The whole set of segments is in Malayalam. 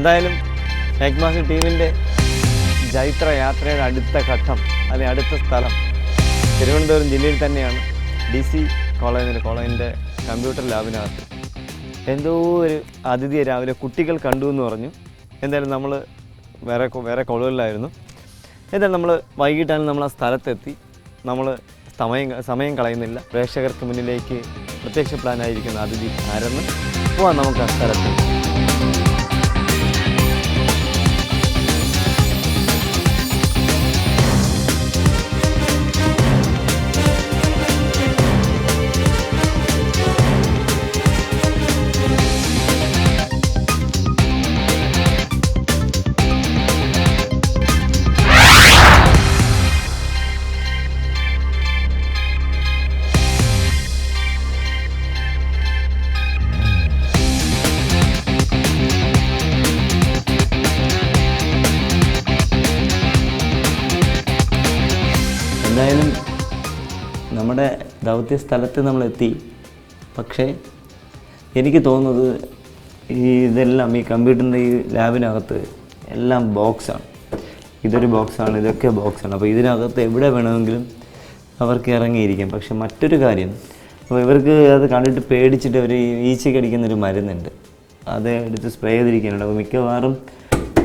എന്തായാലും എഗ്മാസ് ടീമിൻ്റെ ജൈത്ര യാത്രയുടെ അടുത്ത ഘട്ടം അല്ലെങ്കിൽ അടുത്ത സ്ഥലം തിരുവനന്തപുരം ജില്ലയിൽ തന്നെയാണ്. DC കോളേജിൻ്റെ കമ്പ്യൂട്ടർ ലാബിനകത്ത് എന്തോ ഒരു അതിഥിയെ രാവിലെ കുട്ടികൾ കണ്ടു എന്ന് പറഞ്ഞു. എന്തായാലും നമ്മൾ വേറെ കോളേജിലായിരുന്നു. എന്തായാലും നമ്മൾ വൈകിട്ടാണ് നമ്മൾ ആ സ്ഥലത്തെത്തി. നമ്മൾ സമയം കളയുന്നില്ല. പ്രേക്ഷകർക്ക് മുന്നിലേക്ക് പ്രത്യക്ഷ പ്ലാനായിരിക്കുന്ന അതിഥി ആരെന്ന് പോവാം നമുക്ക് ആ സ്ഥലത്ത്. എന്തായാലും നമ്മുടെ ദൗത്യ സ്ഥലത്ത് നമ്മളെത്തി. പക്ഷേ എനിക്ക് തോന്നുന്നത് ഇതെല്ലാം ഈ കമ്പ്യൂട്ടറിൻ്റെ ഈ ലാബിനകത്ത് എല്ലാം ബോക്സാണ്. ഇതൊരു ബോക്സാണ്, ഇതൊക്കെ ബോക്സാണ്. അപ്പോൾ ഇതിനകത്ത് എവിടെ വേണമെങ്കിലും അവർക്ക് ഇറങ്ങിയിരിക്കാം. പക്ഷെ മറ്റൊരു കാര്യം, അപ്പോൾ ഇവർക്ക് അത് കണ്ടിട്ട് പേടിച്ചിട്ട് അവർ ഈച്ചയ്ക്ക് അടിക്കുന്നൊരു മരുന്നുണ്ട്, അത് എടുത്ത് സ്പ്രേ ചെയ്തിരിക്കാനുണ്ട്. അപ്പോൾ മിക്കവാറും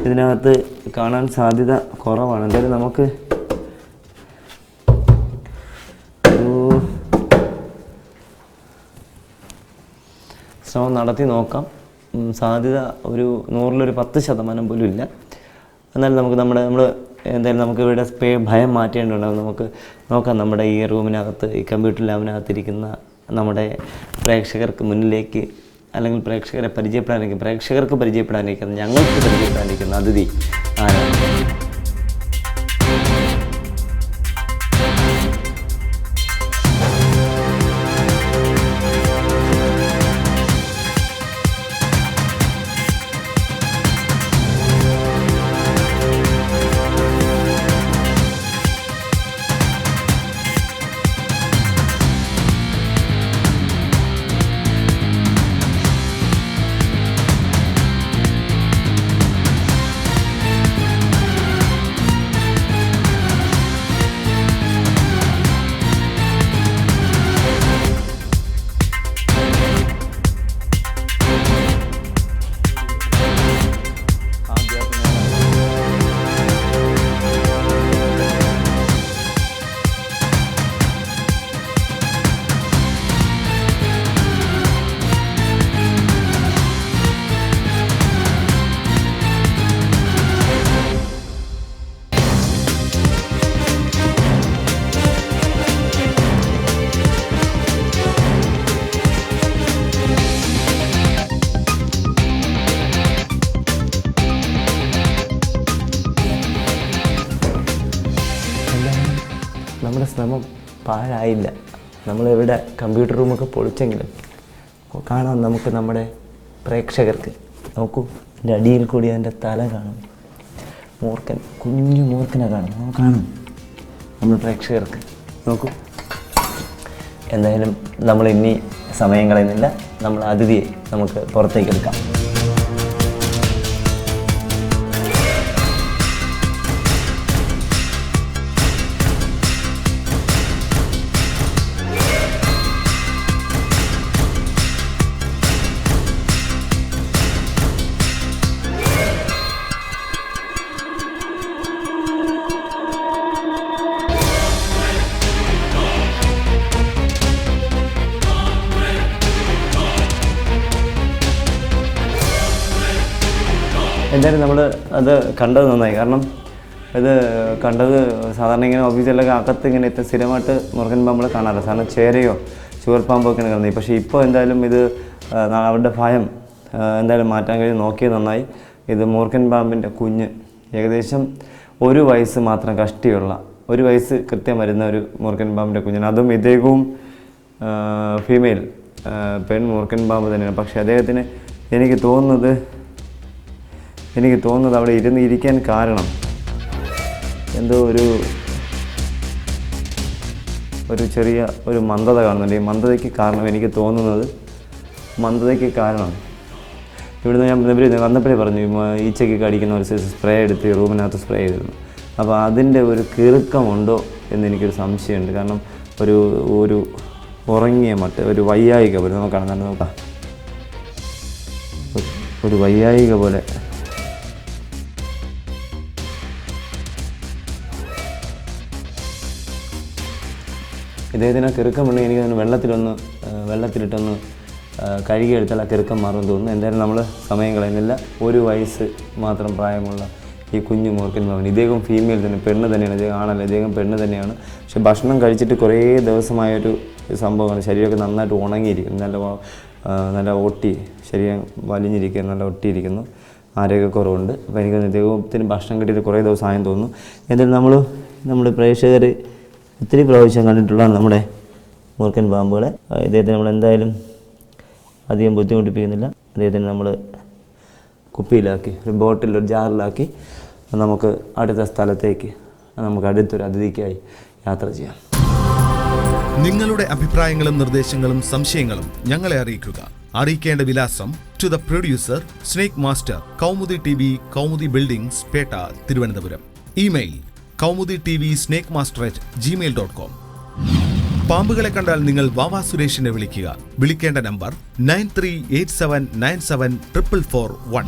ഇതിനകത്ത് കാണാൻ സാധ്യത കുറവാണ്. എന്തായാലും നമുക്ക് ശ്രമം നടത്തി നോക്കാം. സാധ്യത ഒരു 100-ൽ 10% പോലും ഇല്ല. എന്നാലും നമ്മൾ എന്തായാലും നമുക്ക് ഇവിടെ ഭയം മാറ്റേണ്ടതുണ്ടാകും. നമുക്ക് നോക്കാം. നമ്മുടെ ഈ റൂമിനകത്ത്, ഈ കമ്പ്യൂട്ടർ ലാബിനകത്തിരിക്കുന്ന നമ്മുടെ പ്രേക്ഷകർക്ക് മുന്നിലേക്ക്, അല്ലെങ്കിൽ പ്രേക്ഷകർക്ക് പരിചയപ്പെടാനിരിക്കുന്ന, ഞങ്ങൾക്ക് പരിചയപ്പെടാനിരിക്കുന്ന അതിഥി ആരാണ്? നമ്മുടെ ശ്രമം പാഴായില്ല. നമ്മളിവിടെ കമ്പ്യൂട്ടർ റൂമൊക്കെ പൊളിച്ചെങ്കിലും കാണാം നമുക്ക് നമ്മുടെ പ്രേക്ഷകർക്ക്. നോക്കൂ, എൻ്റെ അടിയിൽ കൂടി അതിൻ്റെ തല കാണും. മൂർഖൻ, കുഞ്ഞു മൂർഖനെ കാണും നമ്മുടെ പ്രേക്ഷകർക്ക്. നോക്കൂ. എന്തായാലും നമ്മൾ ഇനി സമയം കളയുന്നില്ല. നമ്മൾ അതിഥിയെ നമുക്ക് പുറത്തേക്ക് എടുക്കാം. എന്തായാലും നമ്മൾ അത് കണ്ടത് നന്നായി. കാരണം ഇത് കണ്ടത് സാധാരണ ഇങ്ങനെ ഓഫീസിലൊക്കെ അകത്ത് ഇങ്ങനെ സ്ഥിരമായിട്ട് മുറുകൻ പാമ്പുകളെ കാണാറില്ല. സാധാരണ ചേരയോ ചുവർപ്പാമ്പൊക്കെയാണ് കാണുന്നത്. പക്ഷേ ഇപ്പോൾ എന്തായാലും ഇത് അവരുടെ ഭയം എന്തായാലും മാറ്റാൻ കഴിഞ്ഞ് നോക്കിയത് നന്നായി. ഇത് മൂർഖൻ പാമ്പിൻ്റെ കുഞ്ഞ്, ഏകദേശം 1 വയസ്സ് മാത്രം കഷ്ടിയുള്ള, 1 വയസ്സ് കൃത്യം വരുന്ന ഒരു മൂർഖൻ പാമ്പിൻ്റെ കുഞ്ഞാണ്. അതും ഇദ്ദേഹവും ഫീമെയിൽ പെൺ മൂർഖൻ പാമ്പ് തന്നെയാണ്. പക്ഷേ അദ്ദേഹത്തിന് എനിക്ക് തോന്നുന്നത് അവിടെ ഇരിക്കാൻ കാരണം എന്തോ ഒരു ചെറിയ മന്ദത കാണുന്നുണ്ട്. ഈ മന്ദതയ്ക്ക് കാരണം എനിക്ക് തോന്നുന്നത് ഇവിടുന്ന് ഞാൻ ഇവർ വന്നപ്പോഴേ പറഞ്ഞു ഈച്ചയ്ക്ക് കടിക്കുന്ന ഒരു സ്പ്രേ എടുത്ത് റൂമിനകത്ത് സ്പ്രേ ചെയ്തിരുന്നു. അപ്പോൾ അതിൻ്റെ ഒരു കിറുക്കമുണ്ടോ എന്നെനിക്കൊരു സംശയമുണ്ട്. കാരണം ഒരു ഉറങ്ങിയ മട്ട് ഒരു വയ്യായിക പോലെ നമുക്കാണ് നോക്കാം, ഒരു വയ്യായിക പോലെ. ഇദ്ദേഹത്തിന് ആ കിറുക്കമുണ്ടെങ്കിൽ എനിക്ക് തോന്നുന്നു വെള്ളത്തിലിട്ടൊന്ന് കഴുകിയെടുത്താൽ ആ കിറുക്കം മാറുമെന്ന് തോന്നുന്നു. എന്തായാലും നമ്മൾ സമയം കളയുന്നില്ല. 1 വയസ്സ് മാത്രം പ്രായമുള്ള ഈ കുഞ്ഞു മൂർഖൻ പാമ്പിന്, ഇദ്ദേഹം ഫീമെയിൽ തന്നെ, പെണ്ണ് തന്നെയാണ്, ഇദ്ദേഹം ആണല്ല, ഇദ്ദേഹം പെണ്ണ് തന്നെയാണ്. പക്ഷെ ഭക്ഷണം കഴിച്ചിട്ട് കുറേ ദിവസമായൊരു സംഭവമാണ്. ശരീരമൊക്കെ നന്നായിട്ട് ഉണങ്ങിയിരിക്കുന്നു, നല്ല ഒട്ടി, ശരീരം വലിഞ്ഞിരിക്കുന്നു, നല്ല ഒട്ടിയിരിക്കുന്നു, ആരോഗ്യക്കുറവുണ്ട്. അപ്പോൾ എനിക്ക് ഇദ്ദേഹത്തിന് ഭക്ഷണം കിട്ടിയിട്ട് കുറേ ദിവസമായെന്ന് തോന്നുന്നു. എന്തായാലും നമ്മുടെ പ്രേക്ഷകർ ഒത്തിരി പ്രാവശ്യം കണ്ടിട്ടുള്ളതാണ് നമ്മുടെ മൂർഖൻ പാമ്പുകളെ. ഇദ്ദേഹത്തെ നമ്മൾ എന്തായാലും അധികം ബുദ്ധിമുട്ടിപ്പിക്കുന്നില്ല. അദ്ദേഹത്തിന് നമ്മൾ കുപ്പിയിലാക്കി, ഒരു ബോട്ടിൽ, ഒരു ജാറിലാക്കി നമുക്ക് അടുത്ത സ്ഥലത്തേക്ക്, നമുക്ക് അടുത്തൊരു അതിഥിക്കായി യാത്ര ചെയ്യാം. നിങ്ങളുടെ അഭിപ്രായങ്ങളും നിർദ്ദേശങ്ങളും സംശയങ്ങളും ഞങ്ങളെ അറിയിക്കുക. അറിയിക്കേണ്ട വിലാസം: to the producer, snake master, Kaumudi TV, Kaumudi buildings, Pettah, Thiruvananthapuram. Email kaumudi.tvsnakemaster@gmail.com. പാമ്പുകളെ കണ്ടാൽ നിങ്ങൾ വാവാ സുരേഷിനെ വിളിക്കുക. വിളിക്കേണ്ട നമ്പർ 9387974441.